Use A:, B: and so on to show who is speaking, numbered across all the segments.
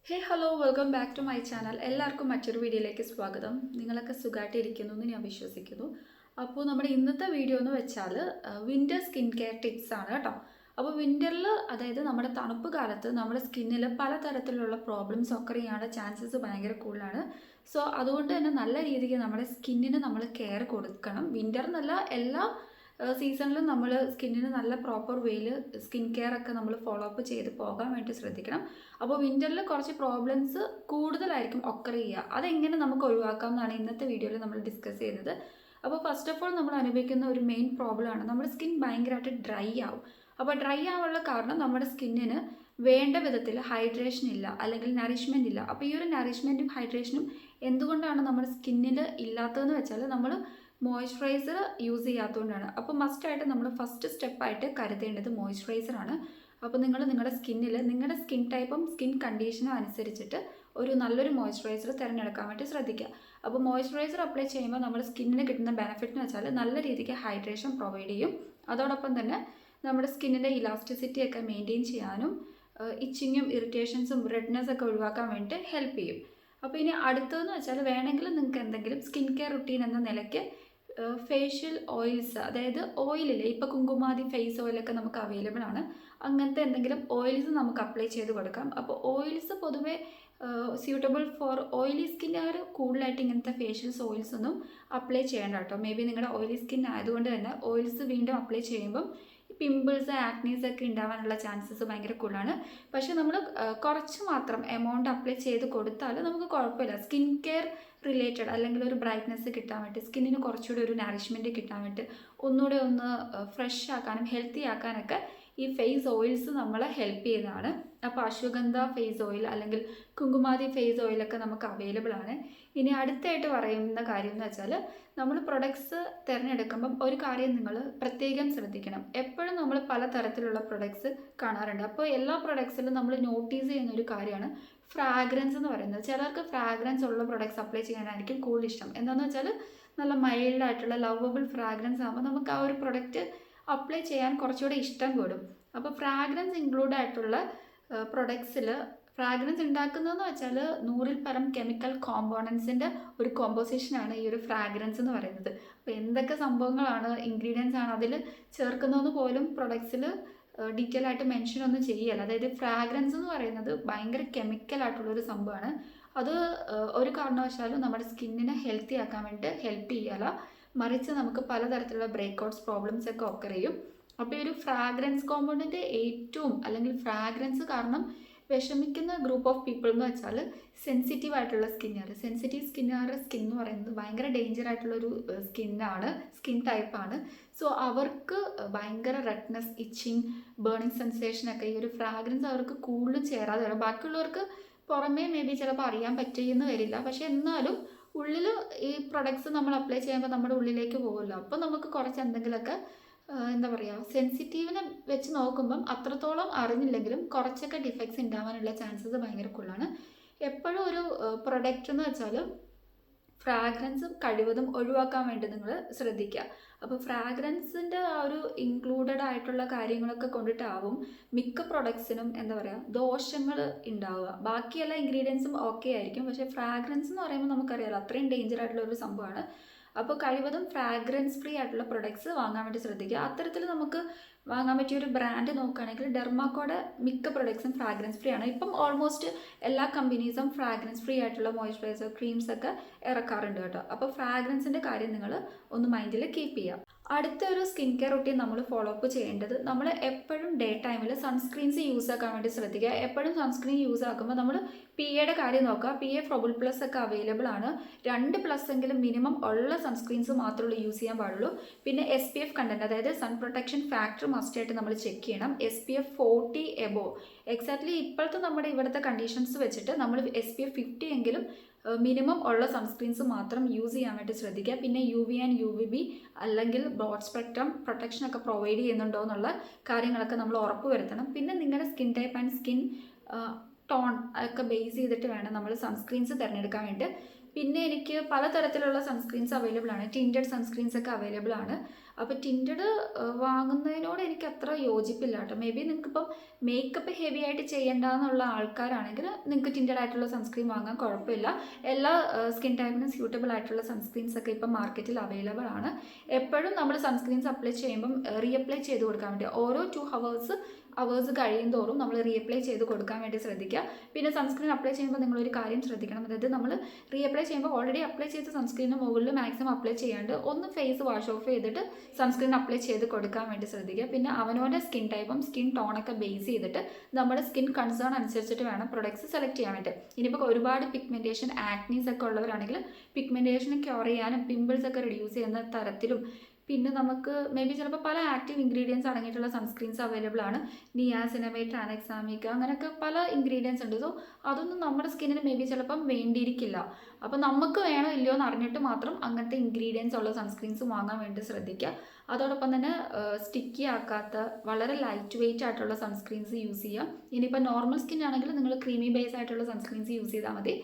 A: Hello welcome back to my channel. എല്ലാവർക്കും മറ്റൊരു വീഡിയോയിലേക്ക് സ്വാഗതം. നിങ്ങളൊക്കെ സുഖമായിട്ട് ഇരിക്കുന്നു എന്ന് ഞാൻ വിശ്വസിക്കുന്നു. അപ്പോൾ നമ്മുടെ ഇന്നത്തെ വീഡിയോ എന്ന് വെച്ചാൽ വിൻ്റർ സ്കിൻ കെയർ ടിപ്സ് ആണ് കേട്ടോ. അപ്പോൾ വിൻ്ററിൽ, അതായത് നമ്മുടെ തണുപ്പ് കാലത്ത് നമ്മുടെ സ്കിന്നിൽ പലതരത്തിലുള്ള പ്രോബ്ലംസ് ഒക്കെ ചെയ്യാനുള്ള ചാൻസസ് ഭയങ്കര കൂടുതലാണ്. സോ അതുകൊണ്ട് തന്നെ നല്ല രീതിക്ക് നമ്മുടെ സ്കിന്നിന് നമ്മൾ കെയർ കൊടുക്കണം. വിൻ്റർ എന്നല്ല, എല്ലാ സീസണിലും നമ്മൾ സ്കിന്നിന് നല്ല പ്രോപ്പർ വേയിൽ സ്കിൻ കെയർ ഒക്കെ നമ്മൾ ഫോളോ അപ്പ് ചെയ്ത് പോകാൻ വേണ്ടി ശ്രദ്ധിക്കണം. അപ്പോൾ വിൻ്ററിൽ കുറച്ച് പ്രോബ്ലംസ് കൂടുതലായിരിക്കും ഒക്കർ ചെയ്യുക. അതെങ്ങനെ നമുക്ക് ഒഴിവാക്കാം എന്നാണ് ഇന്നത്തെ വീഡിയോയിൽ നമ്മൾ ഡിസ്കസ് ചെയ്യുന്നത്. അപ്പോൾ ഫസ്റ്റ് ഓഫ് ഓൾ നമ്മൾ അനുഭവിക്കുന്ന ഒരു മെയിൻ പ്രോബ്ലമാണ് നമ്മുടെ സ്കിൻ ഭയങ്കരമായിട്ട് ഡ്രൈ ആവും. അപ്പോൾ ഡ്രൈ ആവാനുള്ള കാരണം നമ്മുടെ സ്കിന്നിന് വേണ്ട വിധത്തിൽ ഹൈഡ്രേഷൻ ഇല്ല, അല്ലെങ്കിൽ നറിഷ്മെൻറ്റ് ഇല്ല. അപ്പോൾ ഈ ഒരു നറിഷ്മെൻറ്റും ഹൈഡ്രേഷനും എന്തുകൊണ്ടാണ് നമ്മുടെ സ്കിന്നിൽ ഇല്ലാത്തതെന്ന് വെച്ചാൽ നമ്മൾ മോയ്സ്ചറൈസർ യൂസ് ചെയ്യാത്തതുകൊണ്ടാണ്. അപ്പോൾ മസ്റ്റായിട്ട് നമ്മൾ ഫസ്റ്റ് സ്റ്റെപ്പായിട്ട് കരുതേണ്ടത് മോയ്സ്ചറൈസറാണ്. അപ്പോൾ നിങ്ങൾ നിങ്ങളുടെ സ്കിന്നിൽ നിങ്ങളുടെ സ്കിൻ ടൈപ്പും സ്കിൻ കണ്ടീഷനും അനുസരിച്ചിട്ട് ഒരു നല്ലൊരു മോയ്സ്ചറൈസർ തിരഞ്ഞെടുക്കാൻ വേണ്ടി ശ്രദ്ധിക്കുക. അപ്പോൾ മോയ്സ്ചറൈസർ അപ്ലൈ ചെയ്യുമ്പോൾ നമ്മുടെ സ്കിന്നിന് കിട്ടുന്ന ബെനിഫിറ്റ് എന്ന് വെച്ചാൽ നല്ല രീതിക്ക് ഹൈഡ്രേഷൻ പ്രൊവൈഡ് ചെയ്യും. അതോടൊപ്പം തന്നെ നമ്മുടെ സ്കിന്നിൻ്റെ ഇലാസ്റ്റിസിറ്റി ഒക്കെ മെയിൻറ്റെയിൻ ചെയ്യാനും ഇച്ചിങ്ങും ഇറിറ്റേഷൻസും റെഡ്നെസ് ഒക്കെ ഒഴിവാക്കാൻ വേണ്ടി ഹെൽപ്പ് ചെയ്യും. അപ്പോൾ ഇനി അടുത്തതെന്ന് വെച്ചാൽ, വേണമെങ്കിൽ നിങ്ങൾക്ക് എന്തെങ്കിലും സ്കിൻ കെയർ റുട്ടീൻ എന്ന നിലയ്ക്ക് ഫേഷ്യൽ ഓയിൽസ്, അതായത് ഓയിലില്ലേ, ഇപ്പോൾ കുങ്കുമാതി ഫേസ് ഓയിലൊക്കെ നമുക്ക് അവൈലബിൾ ആണ്. അങ്ങനത്തെ എന്തെങ്കിലും ഓയിൽസ് നമുക്ക് അപ്ലൈ ചെയ്ത് കൊടുക്കാം. അപ്പോൾ ഓയിൽസ് പൊതുവേ സ്യൂട്ടബിൾ ഫോർ ഓയിലി സ്കിന്നുകാർ കൂടുതലായിട്ട് ഇങ്ങനത്തെ ഫേഷ്യൽസ് ഓയിൽസ് ഒന്നും അപ്ലൈ ചെയ്യേണ്ട കേട്ടോ. മേ ബി നിങ്ങളുടെ ഓയിലി സ്കിൻ ആയതുകൊണ്ട് തന്നെ ഓയിൽസ് വീണ്ടും അപ്ലൈ ചെയ്യുമ്പം പിമ്പിൾസ് ആക്നീസ് ഒക്കെ ഉണ്ടാവാനുള്ള ചാൻസസ് ഭയങ്കര കൂടുതലാണ്. പക്ഷേ നമ്മൾ കുറച്ച് മാത്രം എമൗണ്ട് അപ്ലൈ ചെയ്ത് കൊടുത്താൽ നമുക്ക് കുഴപ്പമില്ല. സ്കിൻ കെയർ റിലേറ്റഡ്, അല്ലെങ്കിൽ ഒരു ബ്രൈറ്റ്നെസ് കിട്ടാൻ വേണ്ടി, സ്കിന്നിന് കുറച്ചുകൂടി ഒരു നറിഷ്മെൻറ്റ് കിട്ടാൻ വേണ്ടി, ഒന്നുകൂടെ ഒന്ന് ഫ്രഷ് ആക്കാനും ഹെൽത്തി ആക്കാനൊക്കെ ഈ ഫേസ് ഓയിൽസ് നമ്മളെ ഹെൽപ്പ് ചെയ്യുന്നതാണ്. അപ്പോൾ അശ്വഗന്ധ ഫേസ് ഓയിൽ അല്ലെങ്കിൽ കുങ്കുമാതി ഫേസ് ഓയിലൊക്കെ നമുക്ക് അവൈലബിൾ ആണ്. ഇനി അടുത്തായിട്ട് പറയുന്ന കാര്യം എന്ന് വെച്ചാൽ, നമ്മൾ പ്രൊഡക്ട്സ് തിരഞ്ഞെടുക്കുമ്പം ഒരു കാര്യം നിങ്ങൾ പ്രത്യേകം ശ്രദ്ധിക്കണം. എപ്പോഴും നമ്മൾ പലതരത്തിലുള്ള പ്രൊഡക്ട്സ് കാണാറുണ്ട്. അപ്പോൾ എല്ലാ പ്രൊഡക്ട്സിലും നമ്മൾ നോട്ടീസ് ചെയ്യുന്ന ഒരു കാര്യമാണ് ഫ്രാഗ്രൻസ് എന്ന് പറയുന്നത്. ചിലർക്ക് ഫ്രാഗ്രൻസ് ഉള്ള പ്രൊഡക്ട്സ് അപ്ലൈ ചെയ്യാനായിരിക്കും കൂടുതൽ ഇഷ്ടം. എന്താണെന്ന് വെച്ചാൽ, നല്ല മൈൽഡായിട്ടുള്ള ലവബിൾ ഫ്രാഗ്രൻസ് ആകുമ്പോൾ നമുക്ക് ആ ഒരു പ്രൊഡക്റ്റ് അപ്ലൈ ചെയ്യാൻ കുറച്ചുകൂടെ ഇഷ്ടം കൂടും. അപ്പോൾ ഫ്രാഗ്രൻസ് ഇൻക്ലൂഡ് ആയിട്ടുള്ള പ്രൊഡക്ട്സിൽ, ഫ്രാഗ്രൻസ് ഉണ്ടാക്കുന്നതെന്ന് വെച്ചാൽ 100ൽ പരം കെമിക്കൽ കോമ്പോണൻസിൻ്റെ ഒരു കോമ്പോസിഷനാണ് ഈ ഒരു ഫ്രാഗ്രൻസ് എന്ന് പറയുന്നത്. അപ്പോൾ എന്തൊക്കെ സംഭവങ്ങളാണ്, ഇൻഗ്രീഡിയൻസ് ആണ് അതിൽ ചേർക്കുന്നതെന്ന് പോലും പ്രൊഡക്ട്സിൽ ഡീറ്റെയിൽ ആയിട്ട് മെൻഷൻ ഒന്നും ചെയ്യല്ല. അതായത് ഫ്രാഗ്രൻസ് എന്ന് പറയുന്നത് ഭയങ്കര കെമിക്കലായിട്ടുള്ളൊരു സംഭവമാണ്. അത് ഒരു കാരണവശാലും നമ്മുടെ സ്കിന്നിനെ ഹെൽത്തി ആക്കാൻ വേണ്ടി ഹെൽപ്പ് ചെയ്യല, മറിച്ച് നമുക്ക് പലതരത്തിലുള്ള ബ്രേക്ക്ഔട്ട്സ് പ്രോബ്ലംസ് ഒക്കെ ഒക്കർ ചെയ്യും. അപ്പോൾ ഈ ഒരു ഫ്രാഗ്രൻസ് കോമ്പൗണ്ടിൻ്റെ ഏറ്റവും, അല്ലെങ്കിൽ ഫ്രാഗ്രൻസ് കാരണം വിഷമിക്കുന്ന ഗ്രൂപ്പ് ഓഫ് പീപ്പിൾ എന്ന് വെച്ചാൽ സെൻസിറ്റീവ് ആയിട്ടുള്ള സ്കിന്നുകാർ. സെൻസിറ്റീവ് സ്കിന്നുകാരുടെ സ്കിൻ എന്ന് പറയുന്നത് ഭയങ്കര ഡേഞ്ചർ ആയിട്ടുള്ളൊരു സ്കിൻ ടൈപ്പാണ്. സോ അവർക്ക് ഭയങ്കര റെഡ്നെസ്, ഇച്ചിങ്, ബേണിങ് സെൻസേഷനൊക്കെ ഈ ഒരു ഫ്രാഗ്രൻസ് അവർക്ക് കൂടുതലും ചേരാതെ വരും. ബാക്കിയുള്ളവർക്ക് പുറമേ മേ ബി ചിലപ്പോൾ അറിയാൻ പറ്റിയെന്ന് വരില്ല, പക്ഷേ എന്നാലും ഉള്ളിൽ ഈ പ്രൊഡക്ട്സ് നമ്മൾ അപ്ലൈ ചെയ്യുമ്പോൾ നമ്മുടെ ഉള്ളിലേക്ക് പോകുമല്ലോ. അപ്പോൾ നമുക്ക് കുറച്ച് എന്തെങ്കിലുമൊക്കെ എന്താ പറയുക, സെൻസിറ്റീവിനെ വെച്ച് നോക്കുമ്പം അത്രത്തോളം അറിഞ്ഞില്ലെങ്കിലും കുറച്ചൊക്കെ ഡിഫക്ട്സ് ഉണ്ടാവാനുള്ള ചാൻസസ് ഭയങ്കര കൂടുതലാണ്. എപ്പോഴും ഒരു പ്രൊഡക്റ്റ് എന്ന് വെച്ചാൽ ഫ്രാഗ്രൻസ് കഴിവതും ഒഴിവാക്കാൻ വേണ്ടി നിങ്ങൾ ശ്രദ്ധിക്കുക. അപ്പോൾ ഫ്രാഗ്രൻസിൻ്റെ ആ ഒരു ഇൻക്ലൂഡഡ് ആയിട്ടുള്ള കാര്യങ്ങളൊക്കെ കൊണ്ടിട്ടാവും മിക്ക പ്രൊഡക്ട്സിനും എന്താ പറയുക ദോഷങ്ങൾ ഉണ്ടാവുക. ബാക്കി എല്ലാ ഇൻഗ്രീഡിയൻസും ഓക്കെ ആയിരിക്കും, പക്ഷേ ഫ്രാഗ്രൻസ് എന്ന് പറയുമ്പോൾ നമുക്കറിയാമല്ലോ അത്രയും ഡേഞ്ചർ ആയിട്ടുള്ള ഒരു സംഭവമാണ്. അപ്പോൾ കഴിവതും ഫ്രാഗ്രൻസ് ഫ്രീ ആയിട്ടുള്ള പ്രൊഡക്ട്സ് വാങ്ങാൻ വേണ്ടി ശ്രദ്ധിക്കുക. അത്തരത്തിൽ നമുക്ക് വാങ്ങാൻ പറ്റിയ ഒരു ബ്രാൻഡ് നോക്കുകയാണെങ്കിൽ ഡെർമാക്കോയുടെ മിക്ക പ്രൊഡക്ട്സും ഫ്രാഗ്രൻസ് ഫ്രീ ആണ്. ഇപ്പം ഓൾമോസ്റ്റ് എല്ലാ കമ്പനീസും ഫ്രാഗ്രൻസ് ഫ്രീ ആയിട്ടുള്ള മോയ്സ്ചറൈസർ ക്രീംസ് ഒക്കെ ഇറക്കാറുണ്ട് കേട്ടോ. അപ്പോൾ ഫ്രാഗ്രൻസിൻ്റെ കാര്യം നിങ്ങൾ ഒന്ന് മൈൻഡിൽ കീപ്പ് ചെയ്യുക. അടുത്ത ഒരു സ്കിൻ കെയർ റുട്ടീൻ നമ്മൾ ഫോളോ അപ്പ് ചെയ്യേണ്ടത്, നമ്മൾ എപ്പോഴും ഡേ ടൈമിൽ സൺസ്ക്രീൻസ് യൂസ് ആക്കാൻ വേണ്ടി ശ്രദ്ധിക്കുക. എപ്പോഴും സൺസ്ക്രീൻ യൂസ് ആക്കുമ്പോൾ നമ്മൾ PAയുടെ കാര്യം നോക്കുക. PA പ്രൊബിൾ പ്ലസ് ഒക്കെ അവൈലബിൾ ആണ്. 2+ എങ്കിലും മിനിമം ഉള്ള സൺസ്ക്രീൻസ് മാത്രമേ യൂസ് ചെയ്യാൻ പാടുള്ളൂ. പിന്നെ SPF കണ്ടന്റ്, അതായത് സൺ പ്രൊട്ടക്ഷൻ ഫാക്ടർ മസ്റ്റായിട്ട് നമ്മൾ ചെക്ക് ചെയ്യണം. SPF 40 above. എക്സാക്ട്ലി ഇപ്പോഴത്തെ നമ്മുടെ ഇവിടുത്തെ കണ്ടീഷൻസ് വെച്ചിട്ട് നമ്മൾ SPF 50 എങ്കിലും മിനിമം ഉള്ള സൺസ്ക്രീൻസ് മാത്രം യൂസ് ചെയ്യാൻ വേണ്ടി ശ്രദ്ധിക്കുക. പിന്നെ UV ആൻഡ് UVB അല്ലെങ്കിൽ ബ്രോഡ് സ്പെക്ട്രം പ്രൊട്ടക്ഷനൊക്കെ പ്രൊവൈഡ് ചെയ്യുന്നുണ്ടോ എന്നുള്ള കാര്യങ്ങളൊക്കെ നമ്മൾ ഉറപ്പ് വരുത്തണം. പിന്നെ നിങ്ങളുടെ skin type and skin tone ഒക്കെ ബേസ് ചെയ്തിട്ട് വേണം നമ്മൾ സൺസ്ക്രീൻസ് തിരഞ്ഞെടുക്കാൻ വേണ്ടി. പിന്നെ എനിക്ക് പലതരത്തിലുള്ള സൺസ്ക്രീൻസ് അവൈലബിൾ ആണ്. ടിൻറ്റഡ് സൺസ്ക്രീൻസ് ഒക്കെ അവൈലബിൾ ആണ്. അപ്പോൾ ടിൻറ്റഡ് വാങ്ങുന്നതിനോട് എനിക്ക് അത്ര യോജിപ്പില്ല കേട്ടോ. മേ ബി നിങ്ങൾക്കിപ്പോൾ മേക്കപ്പ് ഹെവി ആയിട്ട് ചെയ്യേണ്ടെന്നുള്ള ആൾക്കാരാണെങ്കിൽ നിങ്ങൾക്ക് ടിൻറ്റഡ് ആയിട്ടുള്ള സൺസ്ക്രീൻ വാങ്ങാൻ കുഴപ്പമില്ല. എല്ലാ സ്കിൻ ടൈപ്പിനും സ്യൂട്ടബിൾ ആയിട്ടുള്ള സൺസ്ക്രീൻസ് ഒക്കെ ഇപ്പം മാർക്കറ്റിൽ അവൈലബിൾ ആണ്. എപ്പോഴും നമ്മൾ സൺസ്ക്രീൻസ് അപ്ലൈ ചെയ്യുമ്പം റീഅപ്ലൈ ചെയ്ത് കൊടുക്കാൻ വേണ്ടി ഓരോ 2 അവേഴ്സ് കഴിയും തോറും നമ്മൾ റീഅപ്ലൈ ചെയ്ത് കൊടുക്കാൻ വേണ്ടി ശ്രദ്ധിക്കുക. പിന്നെ സൺസ്ക്രീൻ അപ്ലൈ ചെയ്യുമ്പോൾ നിങ്ങളൊരു കാര്യം ശ്രദ്ധിക്കണം, അതായത് നമ്മൾ റീഅപ്ലൈ ചെയ്യുമ്പോൾ ഓൾറെഡി അപ്ലൈ ചെയ്ത സൺസ്ക്രീനിന് മുകളിൽ മാക്സിമം അപ്ലൈ ചെയ്യാണ്ട് ഒന്ന് ഫേസ് വാഷ് ഓഫ് ചെയ്തിട്ട് സൺസ്ക്രീൻ അപ്ലൈ ചെയ്ത് കൊടുക്കാൻ വേണ്ടി ശ്രദ്ധിക്കുക. പിന്നെ അവനവൻ്റെ സ്കിൻ ടൈപ്പും സ്കിൻ ടോണൊക്കെ ബേസ് ചെയ്തിട്ട് നമ്മുടെ സ്കിൻ കൺസേൺ അനുസരിച്ചിട്ട് വേണം പ്രൊഡക്ട്സ് സെലക്ട് ചെയ്യാൻ വേണ്ടി. ഇനിയിപ്പോൾ ഒരുപാട് പിഗ്മെൻറ്റേഷൻ ആക്നീസ് ഒക്കെ ഉള്ളവരാണെങ്കിൽ പിഗ്മെൻറ്റേഷൻ ക്യൂർ ചെയ്യാനും പിമ്പിൾസ് ഒക്കെ റിഡ്യൂസ് ചെയ്യുന്ന തരത്തിലും പിന്നെ നമുക്ക് മേ ബി ചിലപ്പോൾ പല ആക്റ്റീവ് ഇൻഗ്രീഡിയൻസ് അടങ്ങിയിട്ടുള്ള സൺസ്ക്രീൻസ് അവൈലബിൾ ആണ്. നിയാസിനമൈഡ്, ട്രാനക്സാമിക്, അങ്ങനെയൊക്കെ പല ഇൻഗ്രീഡിയൻസ് ഉണ്ട്. സോ അതൊന്നും നമ്മുടെ സ്കിന്നിന് മേ ബി ചിലപ്പം വേണ്ടിയിരിക്കില്ല. അപ്പോൾ നമുക്ക് വേണോ ഇല്ലയോ എന്ന് അറിഞ്ഞിട്ട് മാത്രം അങ്ങനത്തെ ഇൻഗ്രീഡിയൻസ് ഉള്ള സൺസ്ക്രീൻസ് വാങ്ങാൻ വേണ്ടി ശ്രദ്ധിക്കുക. അതോടൊപ്പം തന്നെ സ്റ്റിക്കി ആക്കാത്ത വളരെ ലൈറ്റ് വെയിറ്റ് ആയിട്ടുള്ള സൺസ്ക്രീൻസ് യൂസ് ചെയ്യുക. ഇനിയിപ്പോൾ നോർമൽ സ്കിൻ ആണെങ്കിൽ നിങ്ങൾ ക്രീമി ബേസ് ആയിട്ടുള്ള സൺസ്ക്രീൻസ് യൂസ് ചെയ്താൽ മതി.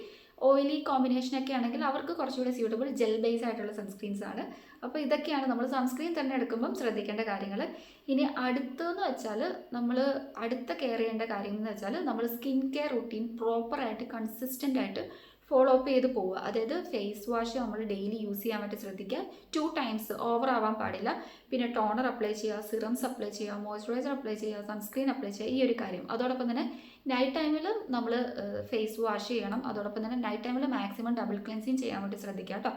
A: ഓയിലി കോമ്പിനേഷനൊക്കെ ആണെങ്കിൽ അവർക്ക് കുറച്ചുകൂടി സ്യൂട്ടബിൾ ജെൽ ബേസ് ആയിട്ടുള്ള സൺസ്ക്രീൻസ് ആണ്. അപ്പോൾ ഇതൊക്കെയാണ് നമ്മൾ സൺസ്ക്രീൻ തന്നെ എടുക്കുമ്പം ശ്രദ്ധിക്കേണ്ട കാര്യങ്ങൾ. ഇനി അടുത്തെന്ന് വെച്ചാൽ നമ്മൾ അടുത്ത കെയർ ചെയ്യേണ്ട കാര്യം എന്ന് വെച്ചാൽ നമ്മൾ സ്കിൻ കെയർ റുട്ടീൻ പ്രോപ്പറായിട്ട് കൺസിസ്റ്റൻ്റ് ആയിട്ട് ഫോളോ അപ്പ് ചെയ്ത് പോവുക. അതായത് ഫേസ് വാഷ് നമ്മൾ ഡെയിലി യൂസ് ചെയ്യാൻ വേണ്ടി ശ്രദ്ധിക്കുക. 2 times ഓവർ ആവാൻ പാടില്ല. പിന്നെ ടോണർ അപ്ലൈ ചെയ്യുക, സിറംസ് അപ്ലൈ ചെയ്യുക, മോയ്സ്ചറൈസർ അപ്ലൈ ചെയ്യുക, സൺസ്ക്രീൻ അപ്ലൈ ചെയ്യുക, ഈ ഒരു കാര്യം. അതോടൊപ്പം തന്നെ നൈറ്റ് ടൈമിൽ നമ്മൾ ഫേസ് വാഷ് ചെയ്യണം. അതോടൊപ്പം തന്നെ നൈറ്റ് ടൈമിൽ മാക്സിമം ഡബിൾ ക്ലെൻസിങ് ചെയ്യാൻ വേണ്ടി ശ്രദ്ധിക്കുക കേട്ടോ.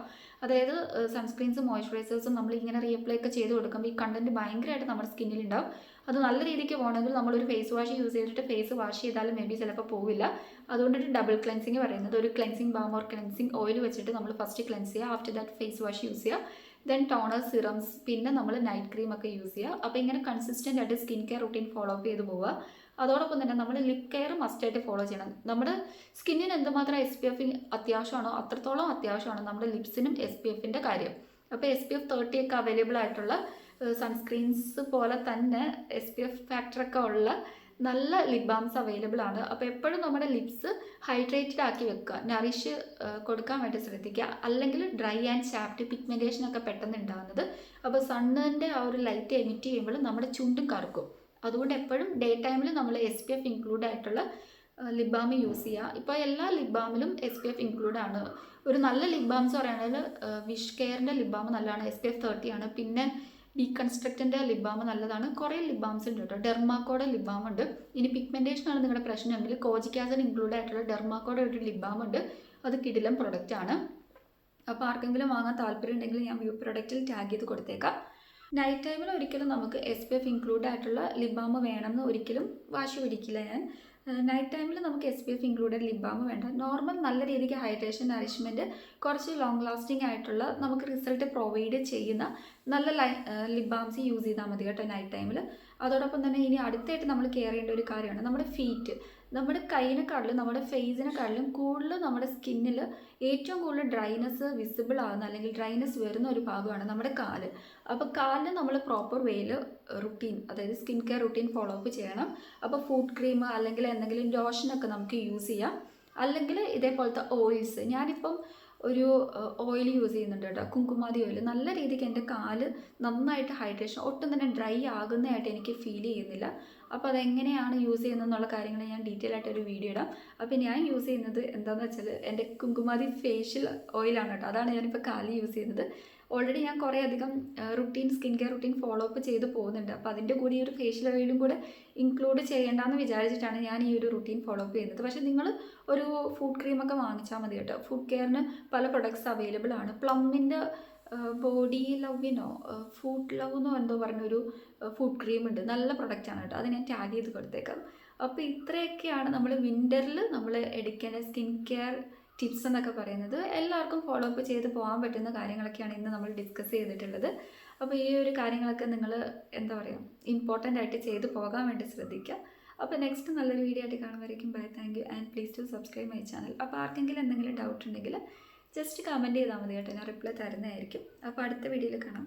A: അതായത് സൺസ്ക്രീൻസും മോയ്സ്ചറൈസേഴ്സും നമ്മൾ ഇങ്ങനെ റീഅപ്ലൈ ഒക്കെ ചെയ്ത് കൊടുക്കുമ്പോൾ ഈ കണ്ടൻറ്റ് ഭയങ്കരമായിട്ട് നമ്മുടെ സ്കിന്നിൽ ഉണ്ടാവും. അത് നല്ല രീതിക്ക് പോകണമെങ്കിൽ നമ്മളൊരു ഫേസ് വാഷ് യൂസ് ചെയ്തിട്ട് ഫേസ് വാഷ് ചെയ്താലും മേ ബി ചിലപ്പോൾ പോവില്ല. അതുകൊണ്ടിട്ട് ഡബിൾ ക്ലെൻസിങ് പറയുന്നത് ഒരു cleansing balm or cleansing oil വെച്ചിട്ട് നമ്മൾ ഫസ്റ്റ് ക്ലെൻസ് ചെയ്യുക, after that face wash use ചെയ്യുക, ദെൻ ടോണർ, സിറംസ്, പിന്നെ നമ്മൾ നൈറ്റ് ക്രീം ഒക്കെ യൂസ് ചെയ്യുക. അപ്പോൾ ഇങ്ങനെ കൺസിസ്റ്റൻ്റ് ആയിട്ട് skin care routine follow up ചെയ്ത് പോവുക. അതോടൊപ്പം തന്നെ നമ്മൾ ലിപ് കെയർ മസ്റ്റായിട്ട് ഫോളോ ചെയ്യണം. നമ്മുടെ സ്കിന്നിന് എന്തുമാത്രം SPF അത്യാവശ്യമാണോ അത്രത്തോളം അത്യാവശ്യമാണ് നമ്മുടെ ലിപ്സിനും SPFൻ്റെ കാര്യം. അപ്പോൾ SPF 30 ഒക്കെ അവൈലബിൾ ആയിട്ടുള്ള സൺസ്ക്രീൻസ് പോലെ തന്നെ SPF ഫാക്ടറൊക്കെ ഉള്ള നല്ല ലിപ് ബാംസ് അവൈലബിൾ ആണ്. അപ്പോൾ എപ്പോഴും നമ്മുടെ ലിപ്സ് ഹൈഡ്രേറ്റഡ് ആക്കി വെക്കുക, നറിഷ് കൊടുക്കാൻ വേണ്ടി ശ്രദ്ധിക്കുക. അല്ലെങ്കിൽ ഡ്രൈ ആൻഡ് ചാപ്റ്റ് പിഗ്മെൻറ്റേഷനൊക്കെ പെട്ടെന്ന് ഉണ്ടാകുന്നത്. അപ്പോൾ സണ്ണിൻ്റെ ആ ഒരു ലൈറ്റ് എമിറ്റ് ചെയ്യുമ്പോൾ നമ്മുടെ ചുണ്ടും കറുക്കും. അതുകൊണ്ട് എപ്പോഴും ഡേ ടൈമിൽ നമ്മൾ SPF ഇൻക്ലൂഡ് ആയിട്ടുള്ള ലിപ് ബാം യൂസ് ചെയ്യുക. ഇപ്പോൾ എല്ലാ ലിപ് ബാമിലും SPF ഇൻക്ലൂഡ് ആണ്. ഒരു നല്ല ലിപ് ബാംസ് പറയുകയാണെങ്കിൽ വിഷ് കെയറിൻ്റെ ലിപ് ബാം നല്ലതാണ്, SPF 30 ആണ്. പിന്നെ ഡീകൺസ്ട്രക്റ്റിൻ്റെ ലിപ് ബാം നല്ലതാണ്. കുറേ ലിപ് ബാംസ് ഉണ്ട് കേട്ടോ. ഡെർമാക്കോയുടെ ലിപ് ബാം ഉണ്ട്. ഇനി പിഗ്മെൻറ്റേഷൻ ആണ് നിങ്ങളുടെ പ്രശ്നമെങ്കിൽ കോജിക് ആസിഡ് ഇൻക്ലൂഡ് ആയിട്ടുള്ള ഡെർമാക്കോയുടെ ഒരു ലിപ് ബാം ഉണ്ട്. അത് കിടിലം പ്രൊഡക്റ്റ് ആണ്. അപ്പോൾ ആർക്കെങ്കിലും വാങ്ങാൻ താല്പര്യം ഉണ്ടെങ്കിൽ ഞാൻ വ്യൂ പ്രൊഡക്റ്റിൽ ടാഗ് ചെയ്ത് കൊടുത്തേക്കാം. നൈറ്റ് ടൈമിൽ ഒരിക്കലും നമുക്ക് SPF ഇൻക്ലൂഡ് ആയിട്ടുള്ള ലിപ് ബാം വേണമെന്ന് ഒരിക്കലും വാശി പിടിക്കില്ല ഞാൻ. നൈറ്റ് ടൈമിൽ നമുക്ക് SPF ഇൻക്ലൂഡഡ് ലിപ് ബാം വേണ്ട. നോർമൽ നല്ല രീതിക്ക് ഹൈഡ്രേഷൻ, നറിഷ്മെൻറ്റ്, കുറച്ച് ലോങ് ലാസ്റ്റിംഗ് ആയിട്ടുള്ള നമുക്ക് റിസൾട്ട് പ്രൊവൈഡ് ചെയ്യുന്ന നല്ല ലിപ് ബാംസ് യൂസ് ചെയ്താൽ മതി കേട്ടോ നൈറ്റ് ടൈമിൽ. അതോടൊപ്പം തന്നെ ഇനി അടുത്തായിട്ട് നമ്മൾ കെയർ ചെയ്യേണ്ട ഒരു കാര്യമാണ് നമ്മുടെ ഫീറ്റ്. നമ്മുടെ കൈയിനെക്കാട്ടിലും നമ്മുടെ ഫേസിനെക്കാട്ടിലും കൂടുതൽ നമ്മുടെ സ്കിന്നിൽ ഏറ്റവും കൂടുതൽ ഡ്രൈനെസ് വിസിബിൾ ആകുന്ന അല്ലെങ്കിൽ ഡ്രൈനെസ് വരുന്ന ഒരു ഭാഗമാണ് നമ്മുടെ കാല്. അപ്പോൾ കാലിന് നമ്മൾ പ്രോപ്പർ വേയിൽ റുട്ടീൻ, അതായത് skin care routine follow up ചെയ്യണം. അപ്പോൾ ഫുഡ് ക്രീം അല്ലെങ്കിൽ എന്തെങ്കിലും ലോഷനൊക്കെ നമുക്ക് യൂസ് ചെയ്യാം. അല്ലെങ്കിൽ ഇതേപോലത്തെ ഓയിൽസ്, ഞാനിപ്പം ഒരു ഓയിൽ യൂസ് ചെയ്യുന്നുണ്ട് കേട്ടോ, കുങ്കുമാതി ഓയിൽ. നല്ല രീതിക്ക് എൻ്റെ കാല് നന്നായിട്ട് ഹൈഡ്രേഷൻ, ഒട്ടും തന്നെ ഡ്രൈ ആകുന്നതായിട്ട് എനിക്ക് ഫീൽ ചെയ്യുന്നില്ല. അപ്പോൾ അതെങ്ങനെയാണ് യൂസ് ചെയ്യുന്നതെന്നുള്ള കാര്യങ്ങൾ ഞാൻ ഡീറ്റെയിൽ ആയിട്ടൊരു വീഡിയോ ഇടാം. അപ്പോൾ ഞാൻ യൂസ് ചെയ്യുന്നത് എന്താണെന്ന് വെച്ചാൽ എൻ്റെ കുങ്കുമാതി ഫേഷ്യൽ ഓയിലാണ് കേട്ടോ. അതാണ് ഞാനിപ്പോൾ കാലിൽ യൂസ് ചെയ്യുന്നത്. ഓൾറെഡി ഞാൻ കുറേ അധികം skin care routine follow up ചെയ്ത് പോകുന്നുണ്ട്. അപ്പോൾ അതിൻ്റെ കൂടി ഈ ഒരു ഫേഷ്യൽ ഓയിലും കൂടെ ഇൻക്ലൂഡ് ചെയ്യേണ്ടെന്ന് വിചാരിച്ചിട്ടാണ് ഞാൻ ഈ ഒരു റുട്ടീൻ ഫോളോ അപ്പ് ചെയ്യുന്നത്. പക്ഷേ നിങ്ങൾ ഒരു ഫുഡ് ക്രീമൊക്കെ വാങ്ങിച്ചാൽ മതി കേട്ടോ. ഫുഡ് കെയറിന് പല പ്രൊഡക്ട്സ് അവൈലബിൾ ആണ്. പ്ലമ്മിൻ്റെ ബോഡി ലവിനോ ഫുഡ് ലവെന്നോ എന്തോ പറഞ്ഞൊരു ഫുഡ് ക്രീം ഉണ്ട്. നല്ല പ്രൊഡക്റ്റാണ് കേട്ടോ. അത് ഞാൻ ടാഗ് ചെയ്ത് കൊടുത്തേക്കാം. അപ്പോൾ ഇത്രയൊക്കെയാണ് നമ്മൾ വിൻ്ററിൽ നമ്മൾ എടുക്കേണ്ട സ്കിൻ കെയർ ടിപ്സ് എന്നൊക്കെ പറയുന്നത്. എല്ലാവർക്കും ഫോളോ അപ്പ് ചെയ്ത് പോകാൻ പറ്റുന്ന കാര്യങ്ങളൊക്കെയാണ് ഇന്ന് നമ്മൾ ഡിസ്കസ് ചെയ്തിട്ടുള്ളത്. അപ്പോൾ ഈ ഒരു കാര്യങ്ങളൊക്കെ നിങ്ങൾ എന്താ പറയുക ഇമ്പോർട്ടൻ്റ് ആയിട്ട് ചെയ്ത് പോകാൻ വേണ്ടി ശ്രദ്ധിക്കുക. അപ്പോൾ നെക്സ്റ്റ് നല്ലൊരു വീഡിയോ ആയിട്ട് കാണുമായിരിക്കും. Bye, thank you and please to subscribe my channel. അപ്പോൾ ആർക്കെങ്കിലും എന്തെങ്കിലും ഡൗട്ട് ഉണ്ടെങ്കിൽ ജസ്റ്റ് കമൻറ്റ് ചെയ്താൽ മതി കേട്ടോ, ഞാൻ റിപ്ലൈ തരുന്നതായിരിക്കും. അപ്പോൾ അടുത്ത വീഡിയോയിൽ കാണാം.